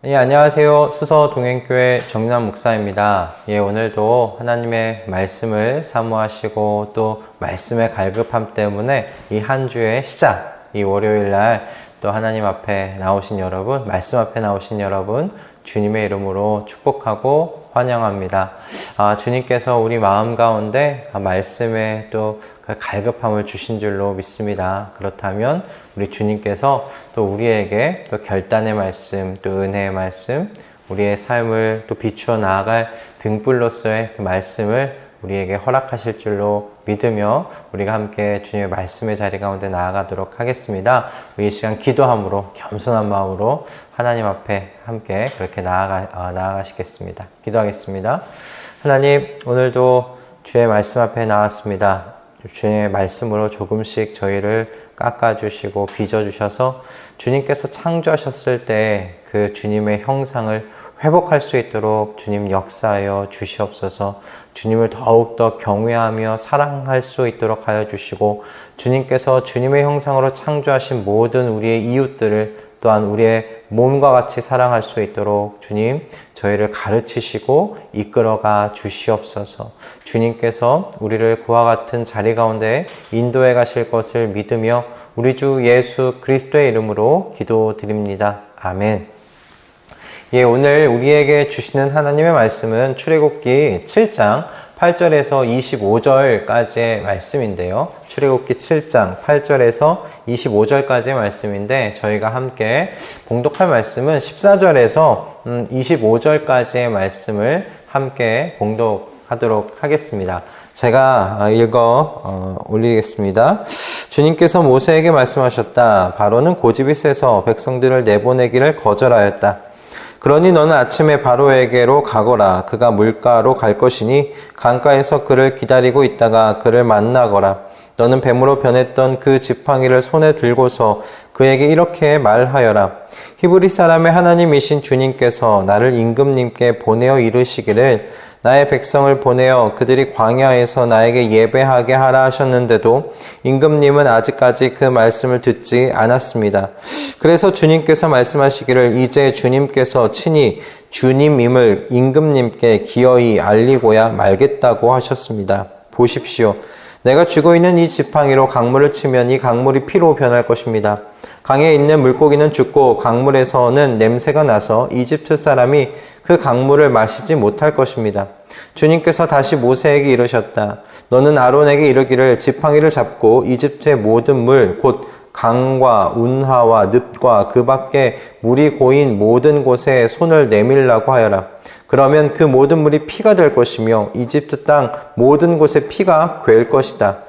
예, 안녕하세요. 수서동행교회 정남 목사입니다. 예, 오늘도 하나님의 말씀을 사모하시고 또 말씀의 갈급함 때문에 이 한 주의 시작, 이 월요일 날 또 하나님 앞에 나오신 여러분, 말씀 앞에 나오신 여러분, 주님의 이름으로 축복하고 환영합니다. 주님께서 우리 마음 가운데 말씀에 또 그 갈급함을 주신 줄로 믿습니다. 그렇다면 우리 주님께서 또 우리에게 또 결단의 말씀, 또 은혜의 말씀, 우리의 삶을 또 비추어 나아갈 등불로서의 그 말씀을 우리에게 허락하실 줄로 믿으며 우리가 함께 주님의 말씀의 자리 가운데 나아가도록 하겠습니다. 우리 이 시간 기도함으로 겸손한 마음으로 하나님 앞에 함께 그렇게 나아가시겠습니다. 기도하겠습니다. 하나님, 오늘도 주의 말씀 앞에 나왔습니다. 주님의 말씀으로 조금씩 저희를 깎아주시고 빚어주셔서 주님께서 창조하셨을 때 그 주님의 형상을 회복할 수 있도록 주님 역사하여 주시옵소서. 주님을 더욱더 경외하며 사랑할 수 있도록 하여 주시고, 주님께서 주님의 형상으로 창조하신 모든 우리의 이웃들을 또한 우리의 몸과 같이 사랑할 수 있도록 주님 저희를 가르치시고 이끌어가 주시옵소서. 주님께서 우리를 그와 같은 자리 가운데 인도해 가실 것을 믿으며 우리 주 예수 그리스도의 이름으로 기도드립니다. 아멘. 예, 오늘 우리에게 주시는 하나님의 말씀은 출애굽기 7장 8절에서 25절까지의 말씀인데요. 출애굽기 7장 8절에서 25절까지의 말씀인데 저희가 함께 봉독할 말씀은 14절에서 25절까지의 말씀을 함께 봉독하도록 하겠습니다. 제가 읽어 올리겠습니다. 주님께서 모세에게 말씀하셨다. 바로는 고집이 세서 백성들을 내보내기를 거절하였다. 그러니 너는 아침에 바로에게로 가거라. 그가 물가로 갈 것이니 강가에서 그를 기다리고 있다가 그를 만나거라. 너는 뱀으로 변했던 그 지팡이를 손에 들고서 그에게 이렇게 말하여라. 히브리 사람의 하나님이신 주님께서 나를 임금님께 보내어 이르시기를 나의 백성을 보내어 그들이 광야에서 나에게 예배하게 하라 하셨는데도 임금님은 아직까지 그 말씀을 듣지 않았습니다. 그래서 주님께서 말씀하시기를 이제 주님께서 친히 주님임을 임금님께 기어이 알리고야 말겠다고 하셨습니다. 보십시오. 내가 쥐고 있는 이 지팡이로 강물을 치면 이 강물이 피로 변할 것입니다. 강에 있는 물고기는 죽고 강물에서는 냄새가 나서 이집트 사람이 그 강물을 마시지 못할 것입니다. 주님께서 다시 모세에게 이르셨다. 너는 아론에게 이르기를 지팡이를 잡고 이집트의 모든 물, 곧 강과 운하와 늪과 그 밖에 물이 고인 모든 곳에 손을 내밀라고 하여라. 그러면 그 모든 물이 피가 될 것이며 이집트 땅 모든 곳에 피가 괴일 것이다.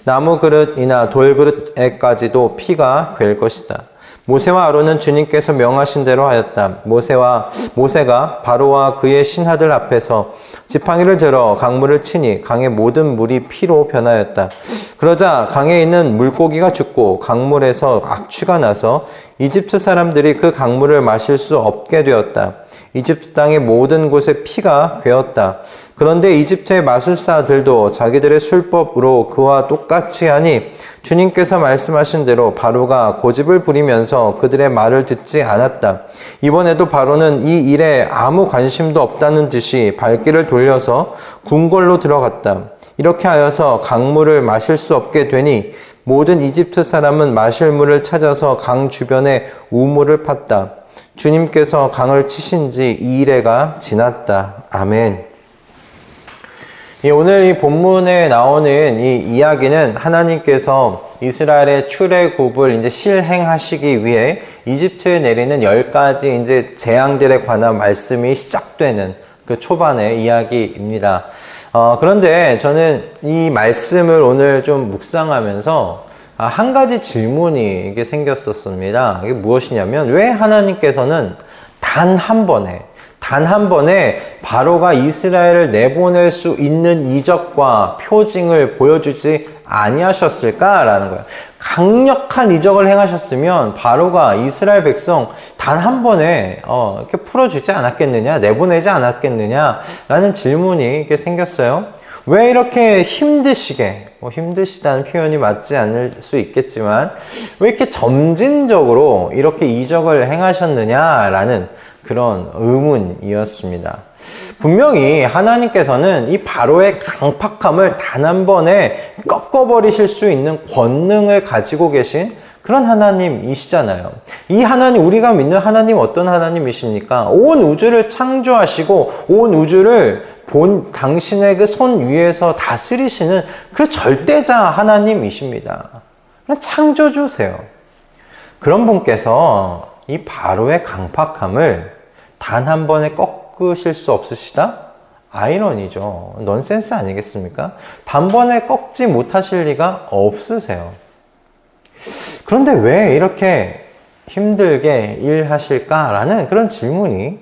나무 그릇이나 돌 그릇에까지도 피가 괴일 것이다. 모세와 아론은 주님께서 명하신 대로 하였다. 모세가 바로와 그의 신하들 앞에서 지팡이를 들어 강물을 치니 강의 모든 물이 피로 변하였다. 그러자 강에 있는 물고기가 죽고 강물에서 악취가 나서 이집트 사람들이 그 강물을 마실 수 없게 되었다. 이집트 땅의 모든 곳에 피가 괴었다. 그런데 이집트의 마술사들도 자기들의 술법으로 그와 똑같이 하니 주님께서 말씀하신 대로 바로가 고집을 부리면서 그들의 말을 듣지 않았다. 이번에도 바로는 이 일에 아무 관심도 없다는 듯이 발길을 돌려서 궁궐로 들어갔다. 이렇게 하여서 강물을 마실 수 없게 되니 모든 이집트 사람은 마실 물을 찾아서 강 주변에 우물을 팠다. 주님께서 강을 치신 지 2일에가 지났다. 아멘. 오늘 이 본문에 나오는 이 이야기는 하나님께서 이스라엘의 출애굽을 이제 실행하시기 위해 이집트에 내리는 10가지 이제 재앙들에 관한 말씀이 시작되는 그 초반의 이야기입니다. 그런데 저는 이 말씀을 오늘 좀 묵상하면서 한 가지 질문이 이게 생겼었습니다. 이게 무엇이냐면 왜 하나님께서는 단 한 번에 바로가 이스라엘을 내보낼 수 있는 이적과 표징을 보여주지 아니하셨을까라는 거예요. 강력한 이적을 행하셨으면 바로가 이스라엘 백성 단 한 번에 이렇게 풀어주지 않았겠느냐, 내보내지 않았겠느냐라는 질문이 이렇게 생겼어요. 왜 이렇게 힘드시게, 힘드시다는 표현이 맞지 않을 수 있겠지만 왜 이렇게 점진적으로 이렇게 이적을 행하셨느냐라는 그런 의문이었습니다. 분명히 하나님께서는 이 바로의 강팍함을 단 한 번에 꺾어버리실 수 있는 권능을 가지고 계신 그런 하나님이시잖아요. 이 하나님, 우리가 믿는 하나님 어떤 하나님이십니까? 온 우주를 창조하시고 온 우주를 당신의 그 손 위에서 다스리시는 그 절대자 하나님이십니다. 창조주세요. 그런 분께서 이 바로의 강팍함을 단 한 번에 꺾으실 수 없으시다? 아이러니죠. 넌센스 아니겠습니까? 단번에 꺾지 못하실 리가 없으세요. 그런데 왜 이렇게 힘들게 일하실까라는 그런 질문이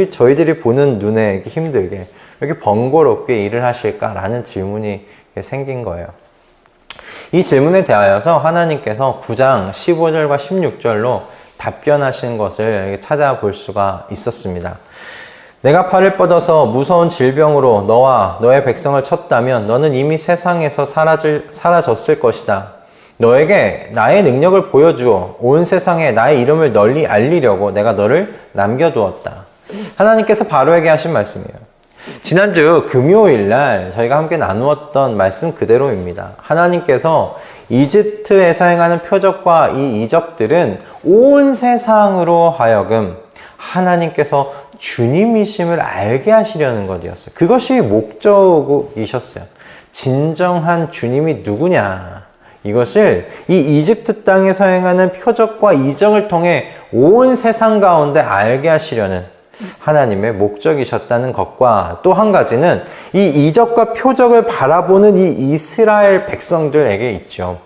저희들이 보는 눈에 이렇게 힘들게 이렇게 번거롭게 일을 하실까라는 질문이 생긴 거예요. 이 질문에 대하여서 하나님께서 9장 15절과 16절로 답변하신 것을 찾아볼 수가 있었습니다. 내가 팔을 뻗어서 무서운 질병으로 너와 너의 백성을 쳤다면 너는 이미 세상에서 사라졌을 것이다. 너에게 나의 능력을 보여주어 온 세상에 나의 이름을 널리 알리려고 내가 너를 남겨두었다. 하나님께서 바로에게 하신 말씀이에요. 지난주 금요일 날 저희가 함께 나누었던 말씀 그대로입니다. 하나님께서 이집트에서 행하는 표적과 이 이적들은 온 세상으로 하여금 하나님께서 주님이심을 알게 하시려는 것이었어요. 그것이 목적이셨어요. 진정한 주님이 누구냐? 이것을 이 이집트 땅에서 행하는 표적과 이적을 통해 온 세상 가운데 알게 하시려는 하나님의 목적이셨다는 것과 또 한 가지는 이 이적과 표적을 바라보는 이 이스라엘 백성들에게 있죠.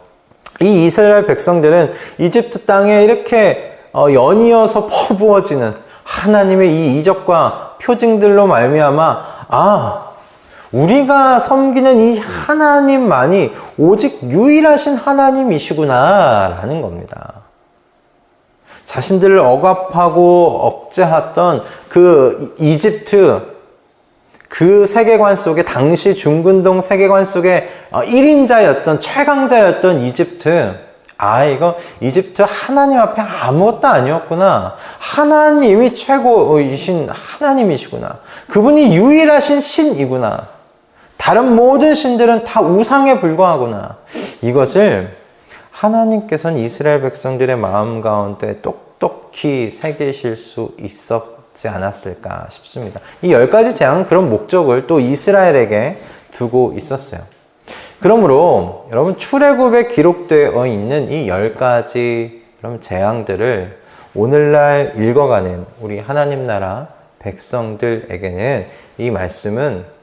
이 이스라엘 백성들은 이집트 땅에 이렇게 연이어서 퍼부어지는 하나님의 이 이적과 표징들로 말미암아 우리가 섬기는 이 하나님만이 오직 유일하신 하나님이시구나 라는 겁니다. 자신들을 억압하고 억제했던 그 이집트, 그 세계관 속에, 당시 중근동 세계관 속에 1인자였던 최강자였던 이집트, 이거 이집트 하나님 앞에 아무것도 아니었구나. 하나님이 최고이신 하나님이시구나. 그분이 유일하신 신이구나. 다른 모든 신들은 다 우상에 불과하구나. 이것을 하나님께서는 이스라엘 백성들의 마음 가운데 똑똑히 새기실 수 있었지 않았을까 싶습니다. 이 10가지 재앙은 그런 목적을 또 이스라엘에게 두고 있었어요. 그러므로 여러분 출애굽에 기록되어 있는 이 10가지 재앙들을 오늘날 읽어가는 우리 하나님 나라 백성들에게는 이 말씀은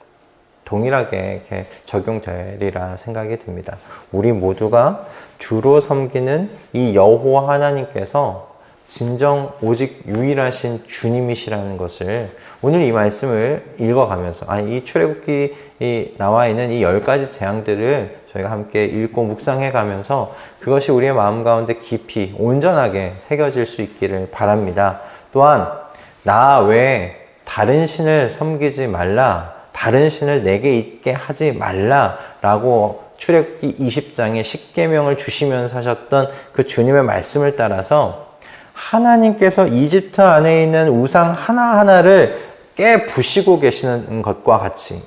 동일하게 이렇게 적용되리라 생각이 듭니다. 우리 모두가 주로 섬기는 이 여호와 하나님께서 진정 오직 유일하신 주님이시라는 것을 오늘 이 말씀을 읽어가면서 이 출애굽기 나와 있는 이 10가지 재앙들을 저희가 함께 읽고 묵상해 가면서 그것이 우리의 마음 가운데 깊이 온전하게 새겨질 수 있기를 바랍니다. 또한 나 외에 다른 신을 섬기지 말라, 다른 신을 내게 있게 하지 말라라고 출애굽기 20장에 십계명을 주시면서 하셨던 그 주님의 말씀을 따라서 하나님께서 이집트 안에 있는 우상 하나하나를 깨부시고 계시는 것과 같이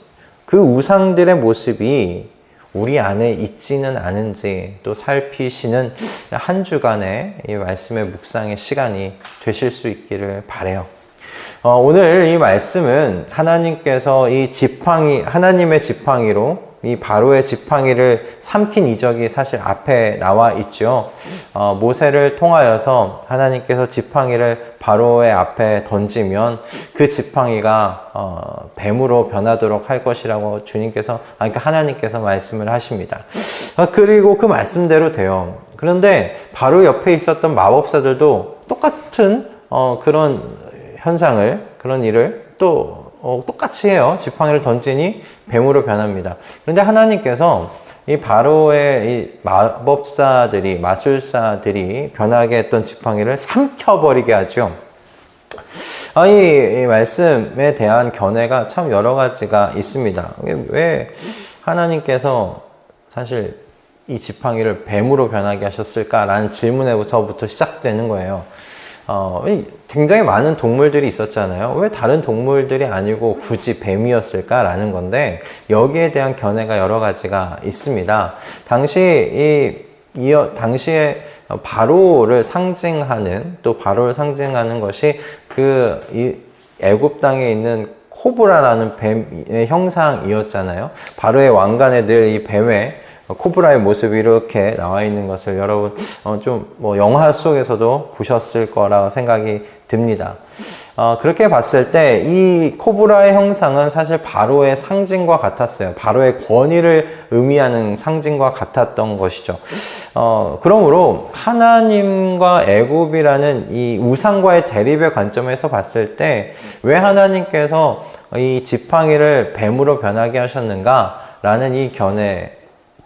그 우상들의 모습이 우리 안에 있지는 않은지 또 살피시는 한 주간의 이 말씀의 묵상의 시간이 되실 수 있기를 바라요. 오늘 이 말씀은 하나님께서 하나님의 지팡이로 이 바로의 지팡이를 삼킨 이적이 사실 앞에 나와 있죠. 모세를 통하여서 하나님께서 지팡이를 바로의 앞에 던지면 그 지팡이가 뱀으로 변하도록 할 것이라고 그러니까 하나님께서 말씀을 하십니다. 그리고 그 말씀대로 돼요. 그런데 바로 옆에 있었던 마법사들도 똑같은 그런 현상을, 그런 일을 또 똑같이 해요. 지팡이를 던지니 뱀으로 변합니다. 그런데 하나님께서 이 바로의 이 마법사들이, 마술사들이 변하게 했던 지팡이를 삼켜버리게 하죠. 이 말씀에 대한 견해가 참 여러 가지가 있습니다. 왜 하나님께서 사실 이 지팡이를 뱀으로 변하게 하셨을까라는 질문에서부터 시작되는 거예요. 굉장히 많은 동물들이 있었잖아요. 왜 다른 동물들이 아니고 굳이 뱀이었을까라는 건데, 여기에 대한 견해가 여러 가지가 있습니다. 당시에 바로를 상징하는, 또 바로를 상징하는 것이 이 애굽 땅에 있는 코브라라는 뱀의 형상이었잖아요. 바로의 왕관에 늘 이 뱀의 코브라의 모습이 이렇게 나와 있는 것을 여러분 영화 속에서도 보셨을 거라고 생각이 듭니다. 그렇게 봤을 때 이 코브라의 형상은 사실 바로의 상징과 같았어요. 바로의 권위를 의미하는 상징과 같았던 것이죠. 그러므로 하나님과 애굽이라는 이 우상과의 대립의 관점에서 봤을 때 왜 하나님께서 이 지팡이를 뱀으로 변하게 하셨는가 라는 이 견해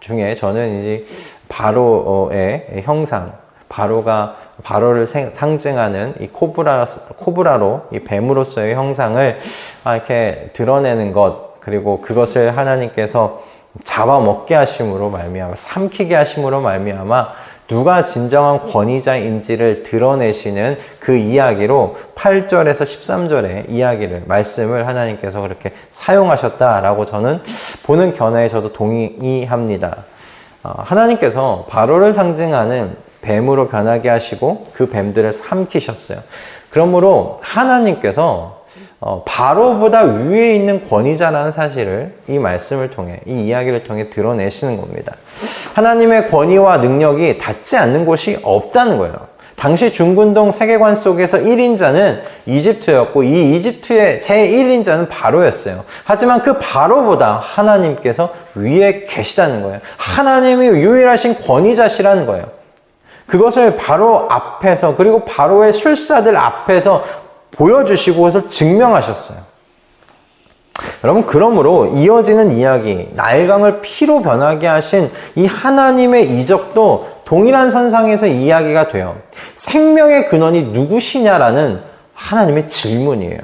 중에 저는 이제 바로의 형상, 바로를 상징하는 이 코브라로 이 뱀으로서의 형상을 이렇게 드러내는 것, 그리고 그것을 하나님께서 잡아먹게 하심으로 말미암아, 삼키게 하심으로 말미암아 누가 진정한 권위자인지를 드러내시는 그 이야기로 8절에서 13절의 말씀을 하나님께서 그렇게 사용하셨다라고 저는 보는 견해에 저도 동의합니다. 하나님께서 바로를 상징하는 뱀으로 변하게 하시고 그 뱀들을 삼키셨어요. 그러므로 하나님께서 바로보다 위에 있는 권위자라는 사실을 이 말씀을 통해, 이 이야기를 통해 드러내시는 겁니다. 하나님의 권위와 능력이 닿지 않는 곳이 없다는 거예요. 당시 중근동 세계관 속에서 1인자는 이집트였고, 이 이집트의 제1인자는 바로였어요. 하지만 그 바로보다 하나님께서 위에 계시다는 거예요. 하나님이 유일하신 권위자시라는 거예요. 그것을 바로 앞에서, 그리고 바로의 술사들 앞에서 보여주시고 그것을 증명하셨어요. 여러분, 그러므로 이어지는 이야기, 나일강을 피로 변하게 하신 이 하나님의 이적도 동일한 선상에서 이야기가 돼요. 생명의 근원이 누구시냐라는 하나님의 질문이에요.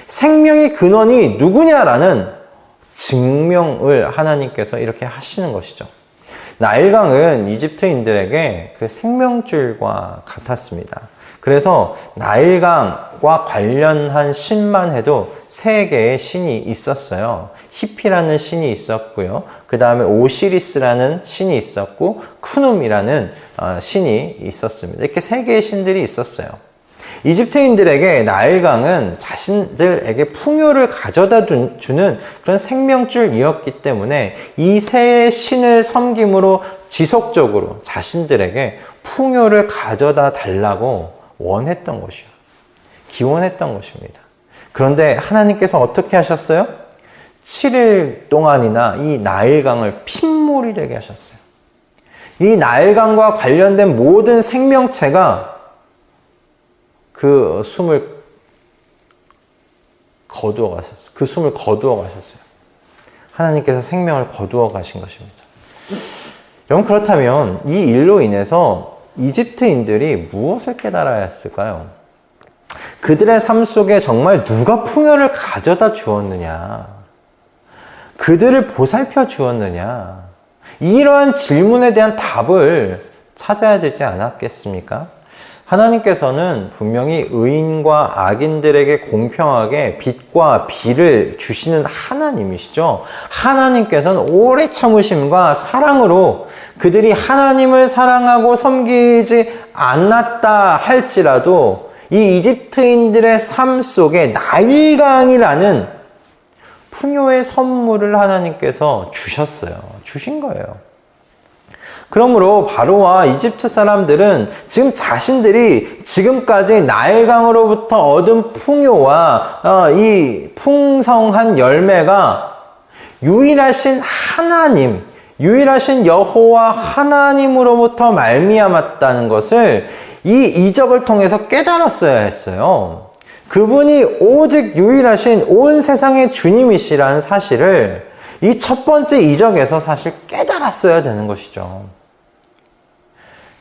생명의 근원이 누구냐라는 증명을 하나님께서 이렇게 하시는 것이죠. 나일강은 이집트인들에게 그 생명줄과 같았습니다. 그래서 나일강과 관련한 신만 해도 3개의 신이 있었어요. 히피라는 신이 있었고요. 그 다음에 오시리스라는 신이 있었고, 쿠눔이라는 신이 있었습니다. 이렇게 3개의 신들이 있었어요. 이집트인들에게 나일강은 자신들에게 풍요를 가져다 주는 그런 생명줄이었기 때문에 이 세 신을 섬김으로 지속적으로 자신들에게 풍요를 가져다 달라고 원했던 것이요. 기원했던 것입니다. 그런데 하나님께서 어떻게 하셨어요? 7일 동안이나 이 나일강을 핏물이 되게 하셨어요. 이 나일강과 관련된 모든 생명체가 그 숨을 거두어 가셨어요. 그 숨을 거두어 가셨어요. 하나님께서 생명을 거두어 가신 것입니다. 여러분, 그렇다면 이 일로 인해서 이집트인들이 무엇을 깨달아야 했을까요? 그들의 삶 속에 정말 누가 풍요를 가져다 주었느냐? 그들을 보살펴 주었느냐? 이러한 질문에 대한 답을 찾아야 되지 않았겠습니까? 하나님께서는 분명히 의인과 악인들에게 공평하게 빛과 비를 주시는 하나님이시죠. 하나님께서는 오래 참으심과 사랑으로 그들이 하나님을 사랑하고 섬기지 않았다 할지라도 이 이집트인들의 삶 속에 나일강이라는 풍요의 선물을 하나님께서 주신 거예요. 그러므로 바로와 이집트 사람들은 지금 자신들이 지금까지 나일강으로부터 얻은 풍요와 이 풍성한 열매가 유일하신 하나님, 유일하신 여호와 하나님으로부터 말미암았다는 것을 이 이적을 통해서 깨달았어야 했어요. 그분이 오직 유일하신 온 세상의 주님이시라는 사실을 이 첫 번째 이적에서 사실 깨달았어야 되는 것이죠.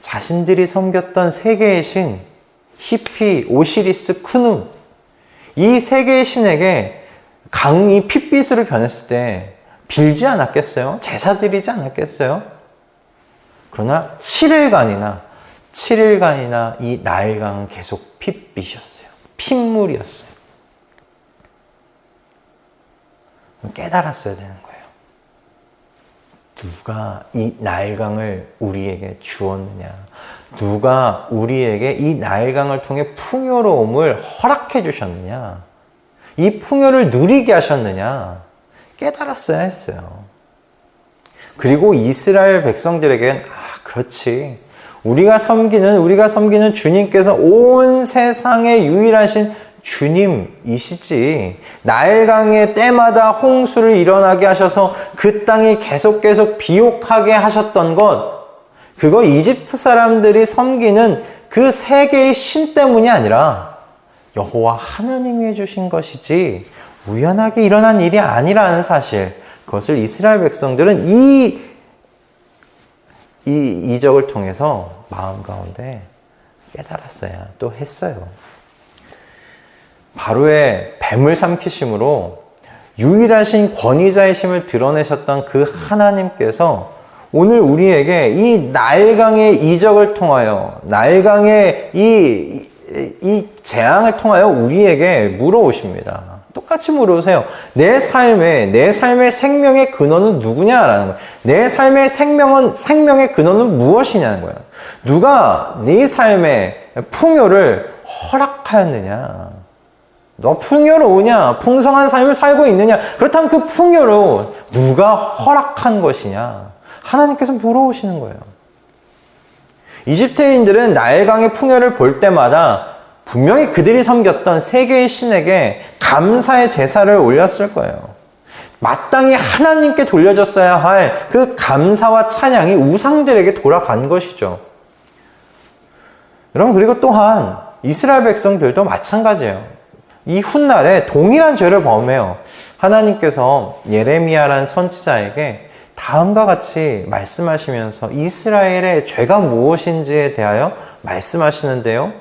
자신들이 섬겼던 3개의 신, 히피, 오시리스, 쿠눔, 이 3개의 신에게 강이 핏빛으로 변했을 때 빌지 않았겠어요? 제사 드리지 않았겠어요? 그러나 7일간이나 7일간이나 이 나일강은 계속 핏빛이었어요. 핏물이었어요. 깨달았어야 되는 거예요. 누가 이 나일강을 우리에게 주었느냐? 누가 우리에게 이 나일강을 통해 풍요로움을 허락해 주셨느냐? 이 풍요를 누리게 하셨느냐? 깨달았어야 했어요. 그리고 이스라엘 백성들에겐 그렇지. 우리가 섬기는 주님께서 온 세상의 유일하신 주님이시지. 나일강의 때마다 홍수를 일어나게 하셔서 그 땅이 계속 비옥하게 하셨던 것, 그거 이집트 사람들이 섬기는 그 세 개의 신 때문이 아니라 여호와 하나님이 해주신 것이지 우연하게 일어난 일이 아니라는 사실, 그것을 이스라엘 백성들은 이 이적을 통해서 마음 가운데 깨달았어야 또 했어요. 바로의 뱀을 삼키심으로 유일하신 권위자이심을 드러내셨던 그 하나님께서 오늘 우리에게 이 나일강의 이적을 통하여, 나일강의 이 재앙을 통하여 우리에게 물어오십니다. 똑같이 물어보세요. 내 삶의 생명의 근원은 누구냐라는 거예요. 내 삶의 생명의 근원은 무엇이냐는 거예요. 누가 네 삶의 풍요를 허락하였느냐? 너 풍요로우냐? 풍성한 삶을 살고 있느냐? 그렇다면 그 풍요로 누가 허락한 것이냐? 하나님께서 물어오시는 거예요. 이집트인들은 나일강의 풍요를 볼 때마다 분명히 그들이 섬겼던 세 개의 신에게 감사의 제사를 올렸을 거예요. 마땅히 하나님께 돌려졌어야 할 그 감사와 찬양이 우상들에게 돌아간 것이죠. 여러분, 그리고 또한 이스라엘 백성들도 마찬가지예요. 이 훗날에 동일한 죄를 범해요. 하나님께서 예레미야라는 선지자에게 다음과 같이 말씀하시면서 이스라엘의 죄가 무엇인지에 대하여 말씀하시는데요.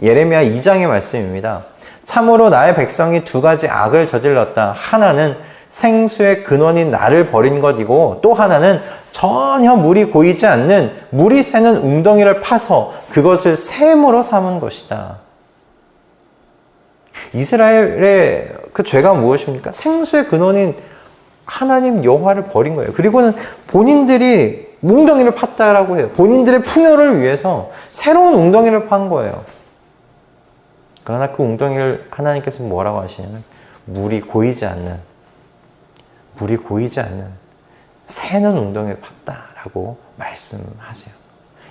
예레미야 2장의 말씀입니다. 참으로 나의 백성이 두 가지 악을 저질렀다. 하나는 생수의 근원인 나를 버린 것이고, 또 하나는 전혀 물이 고이지 않는 물이 새는 웅덩이를 파서 그것을 샘으로 삼은 것이다. 이스라엘의 그 죄가 무엇입니까? 생수의 근원인 하나님 여호와를 버린 거예요. 그리고는 본인들이 웅덩이를 팠다라고 해요. 본인들의 풍요를 위해서 새로운 웅덩이를 판 거예요. 그러나 그 웅덩이를 하나님께서 뭐라고 하시냐면 물이 고이지 않는 새는 웅덩이를 팠다라고 말씀하세요.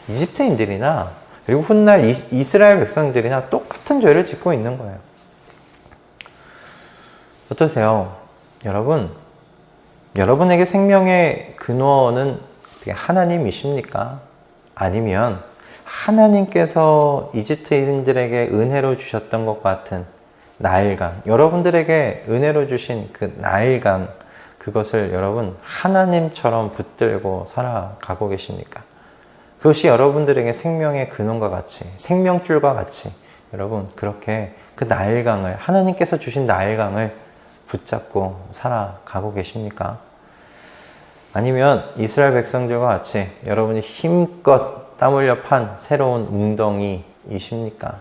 이집트인들이나 그리고 훗날 이스라엘 백성들이나 똑같은 죄를 짓고 있는 거예요. 어떠세요? 여러분에게 생명의 근원은 하나님이십니까? 아니면 하나님께서 이집트인들에게 은혜로 주셨던 것 같은 나일강, 여러분들에게 은혜로 주신 그 나일강, 그것을 여러분 하나님처럼 붙들고 살아가고 계십니까? 그것이 여러분들에게 생명의 근원과 같이, 생명줄과 같이 여러분 그렇게 그 나일강을, 하나님께서 주신 나일강을 붙잡고 살아가고 계십니까? 아니면 이스라엘 백성들과 같이 여러분이 힘껏 땀 흘려 판 새로운 웅덩이이십니까?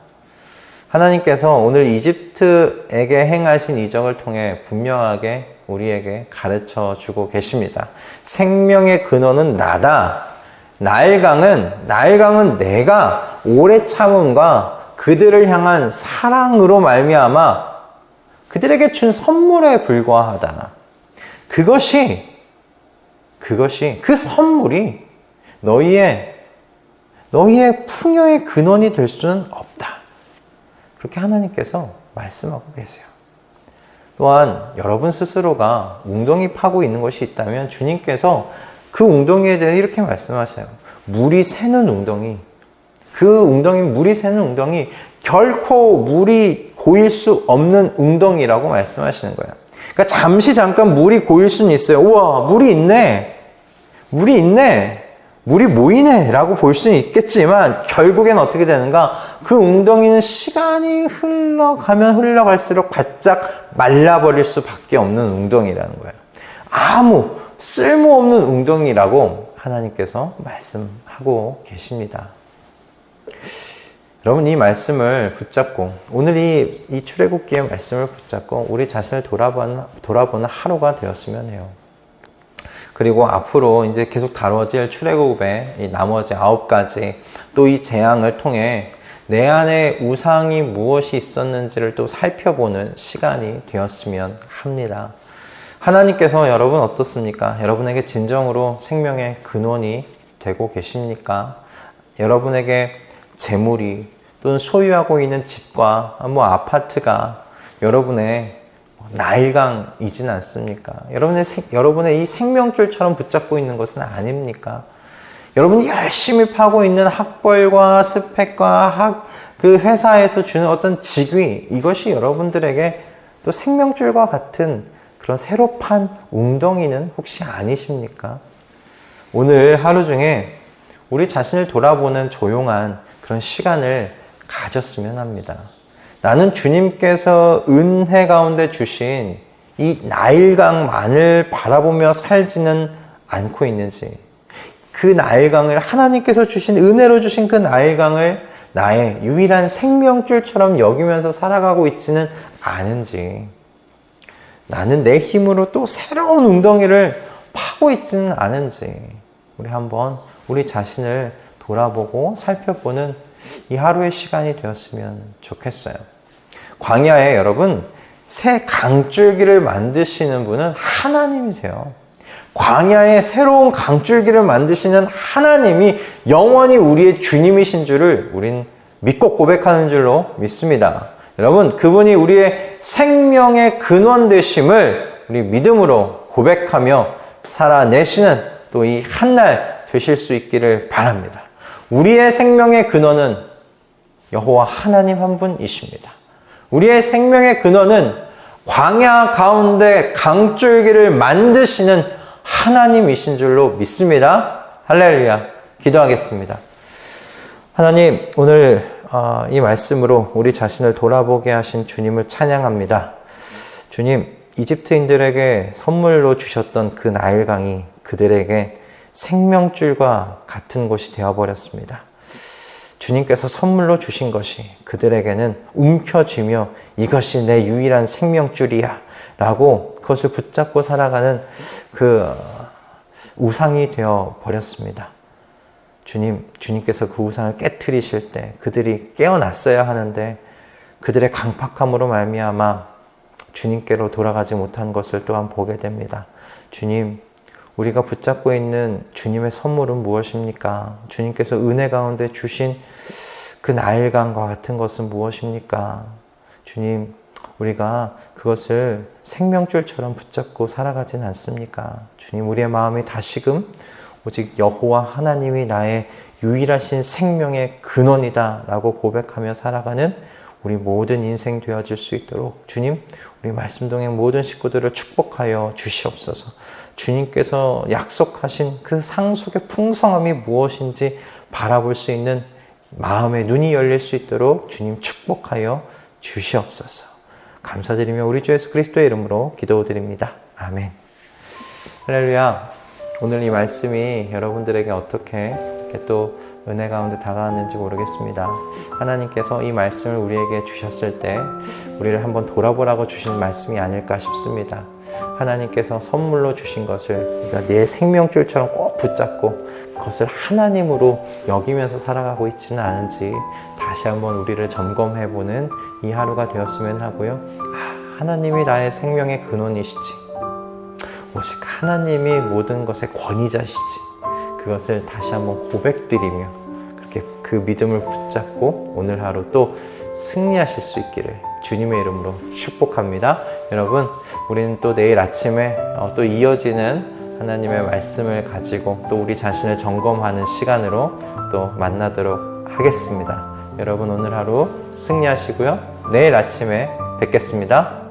하나님께서 오늘 이집트에게 행하신 이적을 통해 분명하게 우리에게 가르쳐 주고 계십니다. 생명의 근원은 나다. 나일강은 내가 오래 참음과 그들을 향한 사랑으로 말미암아 그들에게 준 선물에 불과하다. 그 선물이 너희의 풍요의 근원이 될 수는 없다. 그렇게 하나님께서 말씀하고 계세요. 또한 여러분 스스로가 웅덩이 파고 있는 것이 있다면 주님께서 그 웅덩이에 대해 이렇게 말씀하세요. 물이 새는 웅덩이, 물이 새는 웅덩이, 결코 물이 고일 수 없는 웅덩이라고 말씀하시는 거예요. 그러니까 잠깐 물이 고일 수는 있어요. 우와, 물이 있네, 물이 모이네 라고 볼 수는 있겠지만 결국엔 어떻게 되는가? 그 웅덩이는 시간이 흘러갈수록 바짝 말라버릴 수밖에 없는 웅덩이라는 거예요. 아무 쓸모없는 웅덩이라고 하나님께서 말씀하고 계십니다. 여러분, 이 말씀을 붙잡고, 오늘 이 출애굽기의 말씀을 붙잡고 우리 자신을 돌아보는 하루가 되었으면 해요. 그리고 앞으로 이제 계속 다뤄질 출애굽의 이 나머지 9가지 또 이 재앙을 통해 내 안에 우상이 무엇이 있었는지를 또 살펴보는 시간이 되었으면 합니다. 하나님께서 여러분 어떻습니까? 여러분에게 진정으로 생명의 근원이 되고 계십니까? 여러분에게 재물이 또는 소유하고 있는 집과 아파트가 여러분의 나일강이진 않습니까? 여러분의 이 생명줄처럼 붙잡고 있는 것은 아닙니까? 여러분이 열심히 파고 있는 학벌과 스펙과 그 회사에서 주는 어떤 직위, 이것이 여러분들에게 또 생명줄과 같은 그런 새로 판 웅덩이는 혹시 아니십니까? 오늘 하루 중에 우리 자신을 돌아보는 조용한 그런 시간을 가졌으면 합니다. 나는 주님께서 은혜 가운데 주신 이 나일강만을 바라보며 살지는 않고 있는지, 그 나일강을, 하나님께서 주신 은혜로 주신 그 나일강을 나의 유일한 생명줄처럼 여기면서 살아가고 있지는 않은지, 나는 내 힘으로 또 새로운 웅덩이를 파고 있지는 않은지, 우리 한번 우리 자신을 돌아보고 살펴보는 이 하루의 시간이 되었으면 좋겠어요. 광야에 여러분, 새 강줄기를 만드시는 분은 하나님이세요. 광야에 새로운 강줄기를 만드시는 하나님이 영원히 우리의 주님이신 줄을 우린 믿고 고백하는 줄로 믿습니다. 여러분, 그분이 우리의 생명의 근원 되심을 우리 믿음으로 고백하며 살아내시는 또 이 한날 되실 수 있기를 바랍니다. 우리의 생명의 근원은 여호와 하나님 한 분이십니다. 우리의 생명의 근원은 광야 가운데 강줄기를 만드시는 하나님이신 줄로 믿습니다. 할렐루야. 기도하겠습니다. 하나님, 오늘 이 말씀으로 우리 자신을 돌아보게 하신 주님을 찬양합니다. 주님, 이집트인들에게 선물로 주셨던 그 나일강이 그들에게 생명줄과 같은 것이 되어버렸습니다. 주님께서 선물로 주신 것이 그들에게는 움켜쥐며 이것이 내 유일한 생명줄이야 라고 그것을 붙잡고 살아가는 그 우상이 되어 버렸습니다. 주님께서 그 우상을 깨트리실 때 그들이 깨어났어야 하는데 그들의 강팍함으로 말미암아 주님께로 돌아가지 못한 것을 또한 보게 됩니다. 주님, 우리가 붙잡고 있는 주님의 선물은 무엇입니까? 주님께서 은혜 가운데 주신 그 나일강과 같은 것은 무엇입니까? 주님, 우리가 그것을 생명줄처럼 붙잡고 살아가진 않습니까? 주님, 우리의 마음이 다시금 오직 여호와 하나님이 나의 유일하신 생명의 근원이다 라고 고백하며 살아가는 우리 모든 인생 되어질 수 있도록 주님, 우리 말씀동행 모든 식구들을 축복하여 주시옵소서. 주님께서 약속하신 그 상속의 풍성함이 무엇인지 바라볼 수 있는 마음의 눈이 열릴 수 있도록 주님 축복하여 주시옵소서. 감사드리며 우리 주 예수 그리스도의 이름으로 기도드립니다. 아멘. 할렐루야. 오늘 이 말씀이 여러분들에게 어떻게 이렇게 또 은혜 가운데 다가왔는지 모르겠습니다. 하나님께서 이 말씀을 우리에게 주셨을 때 우리를 한번 돌아보라고 주신 말씀이 아닐까 싶습니다. 하나님께서 선물로 주신 것을 우리가 내 생명줄처럼 꼭 붙잡고 그것을 하나님으로 여기면서 살아가고 있지는 않은지 다시 한번 우리를 점검해보는 이 하루가 되었으면 하고요. 하나님이 나의 생명의 근원이시지, 오직 하나님이 모든 것의 권위자시지, 그것을 다시 한번 고백드리며 그렇게 그 믿음을 붙잡고 오늘 하루 또 승리하실 수 있기를 주님의 이름으로 축복합니다. 여러분, 우리는 또 내일 아침에 또 이어지는 하나님의 말씀을 가지고 또 우리 자신을 점검하는 시간으로 또 만나도록 하겠습니다. 여러분, 오늘 하루 승리하시고요. 내일 아침에 뵙겠습니다.